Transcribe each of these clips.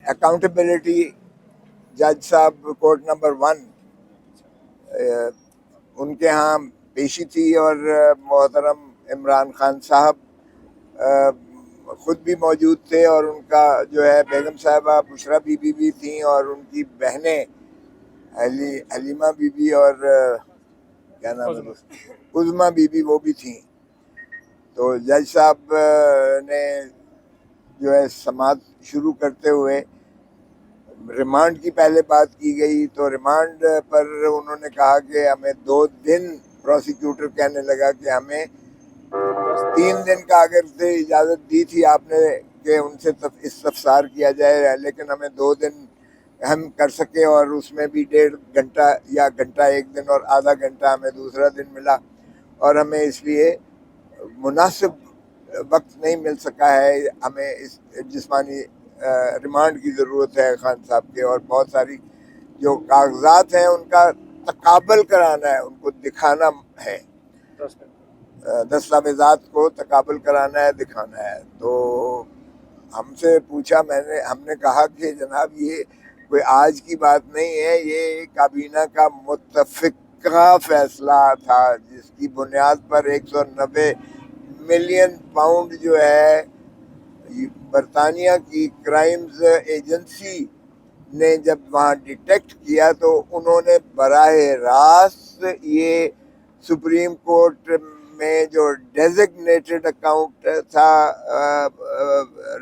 Accountability جج صاحب court number 1 ان کے ہاں پیشی تھی، اور محترم عمران خان صاحب خود بھی موجود تھے، اور ان کا جو ہے بیگم صاحبہ بشرا بی بی بھی تھیں، اور ان کی بہنیں حلیمہ بی بی اور کیا نام ہے عظمیٰ بی بی، وہ بھی تھیں۔ تو جج صاحب نے جو ہے سماعت شروع کرتے ہوئے ریمانڈ کی پہلے بات کی گئی، تو ریمانڈ پر انہوں نے کہا کہ ہمیں 2 دن، پروسیکیوٹر کہنے لگا کہ ہمیں 3 دن کا اگر سے اجازت دی تھی آپ نے کہ ان سے استفسار کیا جائے، لیکن ہمیں 2 دن ہم کر سکے، اور اس میں بھی 1.5 گھنٹہ یا گھنٹہ ایک دن اور آدھا گھنٹہ ہمیں دوسرا دن ملا، اور ہمیں اس لیے مناسب وقت نہیں مل سکا ہے، ہمیں اس جسمانی ریمانڈ کی ضرورت ہے خان صاحب کے، اور بہت ساری جو کاغذات ہیں ان کا تقابل کرانا ہے، ان کو دکھانا ہے، دستاویزات کو تقابل کرانا ہے، دکھانا ہے۔ تو ہم سے پوچھا، ہم نے کہا کہ جناب یہ کوئی آج کی بات نہیں ہے، یہ کابینہ کا متفقہ فیصلہ تھا جس کی بنیاد پر 190 ملین پاؤنڈ جو ہے برطانیہ کی کرائمز ایجنسی نے جب وہاں ڈیٹیکٹ کیا، تو انہوں نے براہ راست یہ سپریم کورٹ میں جو ڈیزگنیٹڈ اکاؤنٹ تھا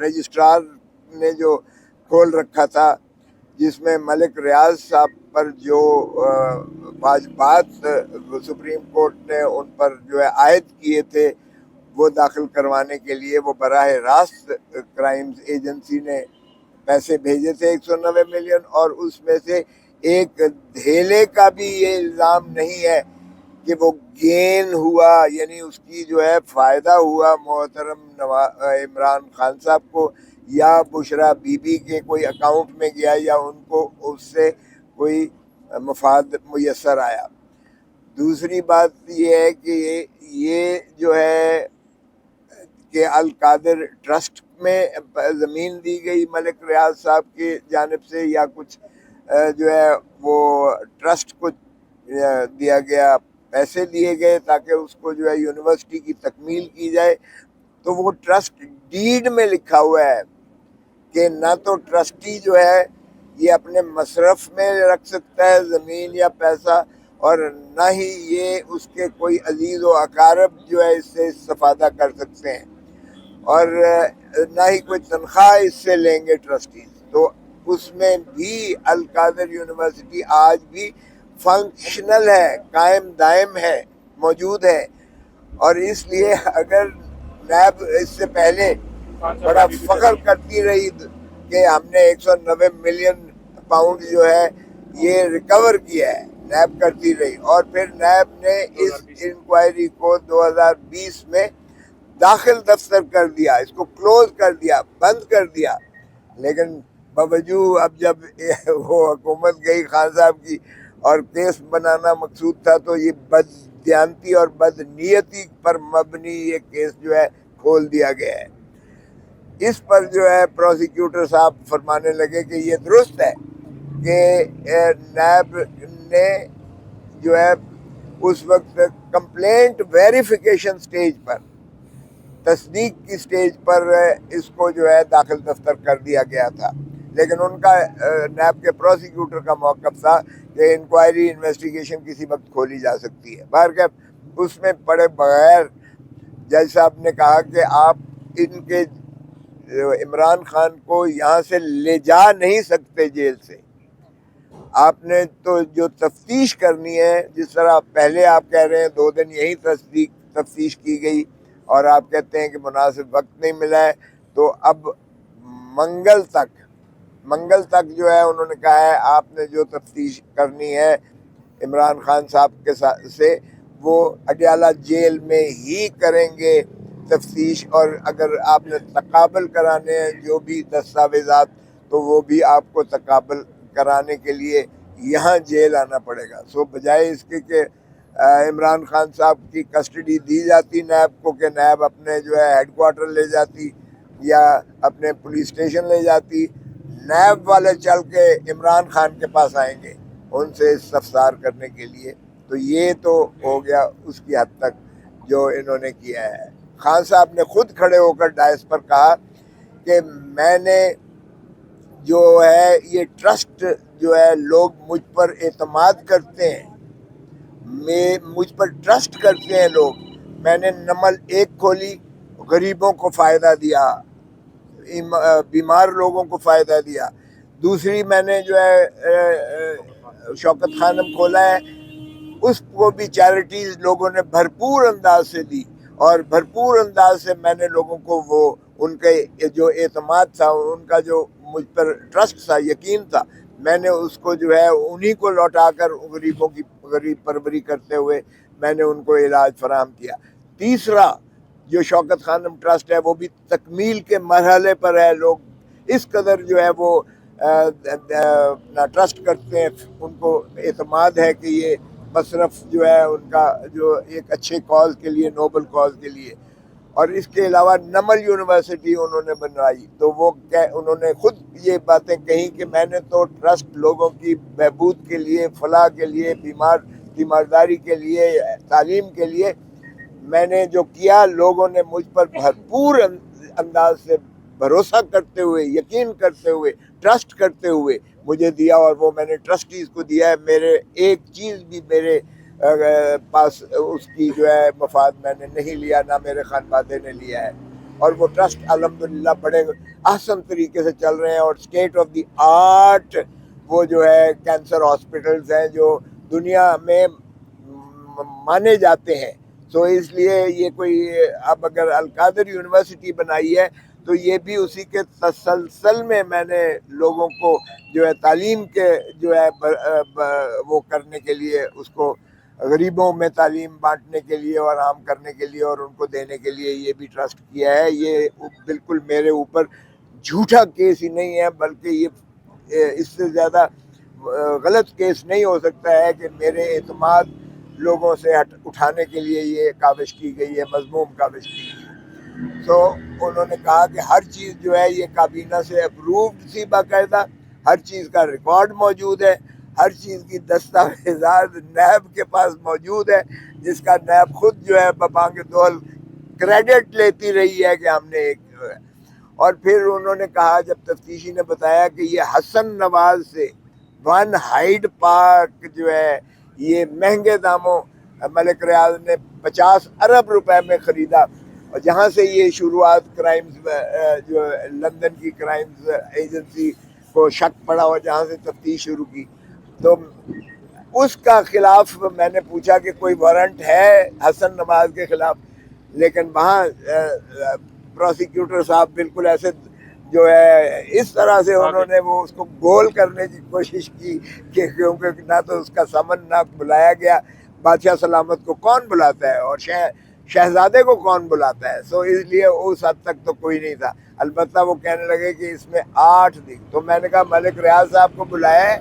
رجسٹرار نے جو کھول رکھا تھا، جس میں ملک ریاض صاحب پر جو واجبات سپریم کورٹ نے ان پر جو ہے عائد کیے تھے وہ داخل کروانے کے لیے، وہ براہ راست کرائمز ایجنسی نے پیسے بھیجے تھے 190 ملین، اور اس میں سے ایک دھیلے کا بھی یہ الزام نہیں ہے کہ وہ گین ہوا، یعنی اس کی جو ہے فائدہ ہوا محترم عمران خان صاحب کو، یا بشرا بی بی کے کوئی اکاؤنٹ میں گیا، یا ان کو اس سے کوئی مفاد میسر آیا۔ دوسری بات یہ ہے کہ یہ جو ہے کہ القادر ٹرسٹ میں زمین دی گئی ملک ریاض صاحب کی جانب سے، یا کچھ جو ہے وہ ٹرسٹ کو دیا گیا، پیسے دیے گئے تاکہ اس کو جو ہے یونیورسٹی کی تکمیل کی جائے، تو وہ ٹرسٹ ڈیڈ میں لکھا ہوا ہے کہ نہ تو ٹرسٹی جو ہے یہ اپنے مصرف میں رکھ سکتا ہے زمین یا پیسہ، اور نہ ہی یہ اس کے کوئی عزیز و اقارب جو ہے اس سے استفادہ کر سکتے ہیں، اور نہ ہی کوئی تنخواہ اس سے لیں گے ٹرسٹیز۔ تو اس میں بھی القادر یونیورسٹی آج بھی فنکشنل ہے، قائم دائم ہے، موجود ہے، اور اس لیے اگر نیب اس سے پہلے بڑا فخر کرتی رہی کہ ہم نے 190 ملین پاؤنڈ جو ہے یہ ریکور کیا ہے، نیب کرتی رہی، اور پھر نیب نے اس انکوائری کو 2020 میں داخل دفتر کر دیا، اس کو کلوز کر دیا، بند کر دیا، لیکن باوجود اب جب وہ حکومت گئی خان صاحب کی اور کیس بنانا مقصود تھا، تو یہ بددیانتی اور بدنیتی پر مبنی یہ کیس جو ہے کھول دیا گیا ہے۔ اس پر جو ہے پروسیکیوٹر صاحب فرمانے لگے کہ یہ درست ہے کہ نیب نے جو ہے اس وقت کمپلینٹ ویریفیکیشن سٹیج پر، تصدیق کی سٹیج پر اس کو جو ہے داخل دفتر کر دیا گیا تھا، لیکن ان کا نیب کے پروسیکیوٹر کا موقف تھا کہ انکوائری انویسٹیگیشن کسی وقت کھولی جا سکتی ہے۔ بہرکیف اس میں پڑے بغیر جج صاحب نے کہا کہ آپ ان کے عمران خان کو یہاں سے لے جا نہیں سکتے جیل سے، آپ نے تو جو تفتیش کرنی ہے، جس طرح پہلے آپ کہہ رہے ہیں 2 دن یہی تفتیش کی گئی، اور آپ کہتے ہیں کہ مناسب وقت نہیں ملا ہے، تو اب منگل تک جو ہے انہوں نے کہا ہے آپ نے جو تفتیش کرنی ہے عمران خان صاحب کے سے وہ اڈیالہ جیل میں ہی کریں گے تفتیش، اور اگر آپ نے تقابل کرانے ہیں جو بھی دستاویزات، تو وہ بھی آپ کو تقابل کرانے کے لیے یہاں جیل آنا پڑے گا۔ سو بجائے اس کے کہ عمران خان صاحب کی کسٹڈی دی جاتی نیب کو، کہ نیب اپنے جو ہے ہیڈ کوارٹر لے جاتی یا اپنے پولیس اسٹیشن لے جاتی، نیب والے چل کے عمران خان کے پاس آئیں گے ان سے استفسار کرنے کے لیے. تو یہ تو ہو گیا اس کی حد تک جو انہوں نے کیا ہے. خان صاحب نے خود کھڑے ہو کر ڈائس پر کہا کہ میں نے جو ہے یہ ٹرسٹ جو ہے لوگ مجھ پر اعتماد کرتے ہیں, مجھ پر ٹرسٹ کرتے ہیں لوگ. میں نے نمل 1 کھولی, غریبوں کو فائدہ دیا, بیمار لوگوں کو فائدہ دیا. دوسری میں نے جو ہے شوکت خانم کھولا ہے, اس کو بھی چیریٹیز لوگوں نے بھرپور انداز سے دی, اور بھرپور انداز سے میں نے لوگوں کو وہ ان کے جو اعتماد تھا, ان کا جو مجھ پر ٹرسٹ تھا, یقین تھا, میں نے اس کو جو ہے انہی کو لوٹا کر غریبوں کی غریب پروری کرتے ہوئے میں نے ان کو علاج فراہم کیا. تیسرا جو شوکت خانم ٹرسٹ ہے وہ بھی تکمیل کے مرحلے پر ہے. لوگ اس قدر جو ہے وہ ٹرسٹ کرتے ہیں, ان کو اعتماد ہے کہ یہ مصرف جو ہے ان کا جو ایک اچھے کاز کے لیے, نوبل کاز کے لیے. اور اس کے علاوہ نمل یونیورسٹی انہوں نے بنوائی, تو وہ انہوں نے خود یہ باتیں کہیں کہ میں نے تو ٹرسٹ لوگوں کی بہبود کے لیے, فلاح کے لیے, بیمارداری کے لیے, تعلیم کے لیے میں نے جو کیا, لوگوں نے مجھ پر بھرپور انداز سے بھروسہ کرتے ہوئے, یقین کرتے ہوئے, ٹرسٹ کرتے ہوئے مجھے دیا, اور وہ میں نے ٹرسٹیز کو دیا ہے. میرے ایک چیز بھی میرے پاس اس کی جو ہے مفاد میں نے نہیں لیا, نہ میرے خانوادے نے لیا ہے. اور وہ ٹرسٹ الحمدللہ بڑے احسن طریقے سے چل رہے ہیں, اور اسٹیٹ آف دی آرٹ وہ جو ہے کینسر ہاسپٹلز ہیں جو دنیا میں مانے جاتے ہیں. تو اس لیے یہ کوئی اب اگر القادر یونیورسٹی بنائی ہے تو یہ بھی اسی کے تسلسل میں نے لوگوں کو جو ہے تعلیم کے جو ہے وہ کرنے کے لیے, اس کو غریبوں میں تعلیم بانٹنے کے لیے اور عام کرنے کے لیے اور ان کو دینے کے لیے یہ بھی ٹرسٹ کیا ہے. یہ بالکل میرے اوپر جھوٹا کیس ہی نہیں ہے, بلکہ یہ اس سے زیادہ غلط کیس نہیں ہو سکتا ہے کہ میرے اعتماد لوگوں سے اٹھانے کے لیے یہ کاوش کی گئی ہے, مذموم کاوش کی گئی ہے. تو انہوں نے کہا کہ ہر چیز جو ہے یہ کابینہ سے اپرووڈ تھی, باقاعدہ ہر چیز کا ریکارڈ موجود ہے, ہر چیز کی دستاویزات نیب کے پاس موجود ہے, جس کا نیب خود جو ہے ببانگ دول کریڈٹ لیتی رہی ہے کہ ہم نے ایک جو ہے. اور پھر انہوں نے کہا, جب تفتیشی نے بتایا کہ یہ حسن نواز سے 1 ہائیڈ پارک جو ہے یہ مہنگے داموں ملک ریاض نے 50 ارب روپے میں خریدا, اور جہاں سے یہ شروعات کرائمز جو لندن کی کرائمز ایجنسی کو شک پڑا اور جہاں سے تفتیش شروع کی, تو اس کا خلاف میں نے پوچھا کہ کوئی وارنٹ ہے حسن نواز کے خلاف, لیکن وہاں پروسیکیوٹر صاحب بالکل ایسے جو ہے اس طرح سے انہوں نے وہ اس کو گول کرنے کی کوشش کی کہ کیونکہ نہ تو اس کا سمن نہ بلایا گیا, بادشاہ سلامت کو کون بلاتا ہے اور شہزادے کو کون بلاتا ہے, سو اس لیے اس حد تک تو کوئی نہیں تھا. البتہ وہ کہنے لگے کہ اس میں 8 دن, تو میں نے کہا ملک ریاض صاحب کو بلایا ہے,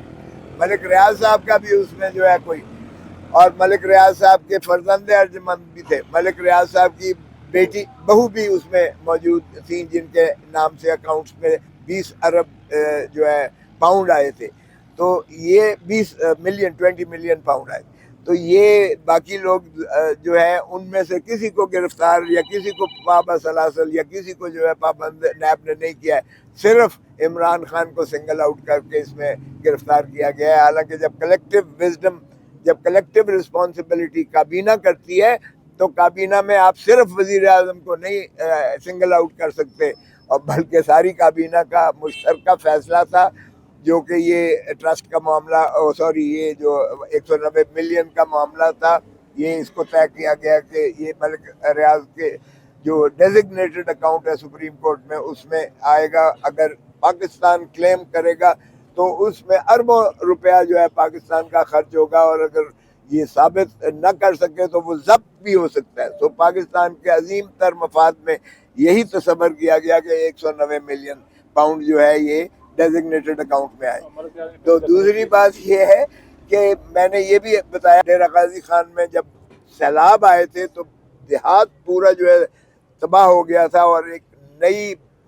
ملک ریاض صاحب کا بھی اس میں جو ہے کوئی, اور ملک ریاض صاحب کے فرزند ارجمند بھی تھے, ملک ریاض صاحب کی بیٹی بہو بھی اس میں موجود تھیں جن کے نام سے اکاؤنٹس میں 20 ارب جو ہے پاؤنڈ آئے تھے, تو یہ 20 ملین پاؤنڈ آئے. تو یہ باقی لوگ جو ہے ان میں سے کسی کو گرفتار یا کسی کو پابند سلاسل یا کسی کو جو ہے پابند نیب نے نہیں کیا ہے, صرف عمران خان کو سنگل آؤٹ کر کے اس میں گرفتار کیا گیا ہے. حالانکہ جب کلیکٹیو وزڈم, جب کلیکٹیو رسپانسبلٹی کابینہ کرتی ہے تو کابینہ میں آپ صرف وزیر اعظم کو نہیں سنگل آؤٹ کر سکتے, اور بلکہ ساری کابینہ کا مشترکہ فیصلہ تھا جو کہ یہ ٹرسٹ کا معاملہ, یہ جو 190 ملین کا معاملہ تھا, یہ اس کو طے کیا گیا کہ یہ ملک ریاض کے جو ڈیزگنیٹڈ اکاؤنٹ ہے سپریم کورٹ میں اس میں آئے گا. اگر پاکستان کلیم کرے گا تو اس میں اربوں روپیہ جو ہے پاکستان کا خرچ ہوگا, اور اگر یہ ثابت نہ کر سکے تو وہ ضبط بھی ہو سکتا ہے. تو پاکستان کے عظیم تر مفاد میں یہی تصور کیا گیا کہ 190 ملین پاؤنڈ جو ہے یہ ڈیزگنیٹڈ اکاؤنٹ میں آئے. تو دوسری بات یہ ہے کہ میں نے یہ بھی بتایا, ڈیرہ غازی خان میں جب سیلاب آئے تھے تو دیہات پورا جو ہے تباہ ہو گیا تھا, اور ایک نئی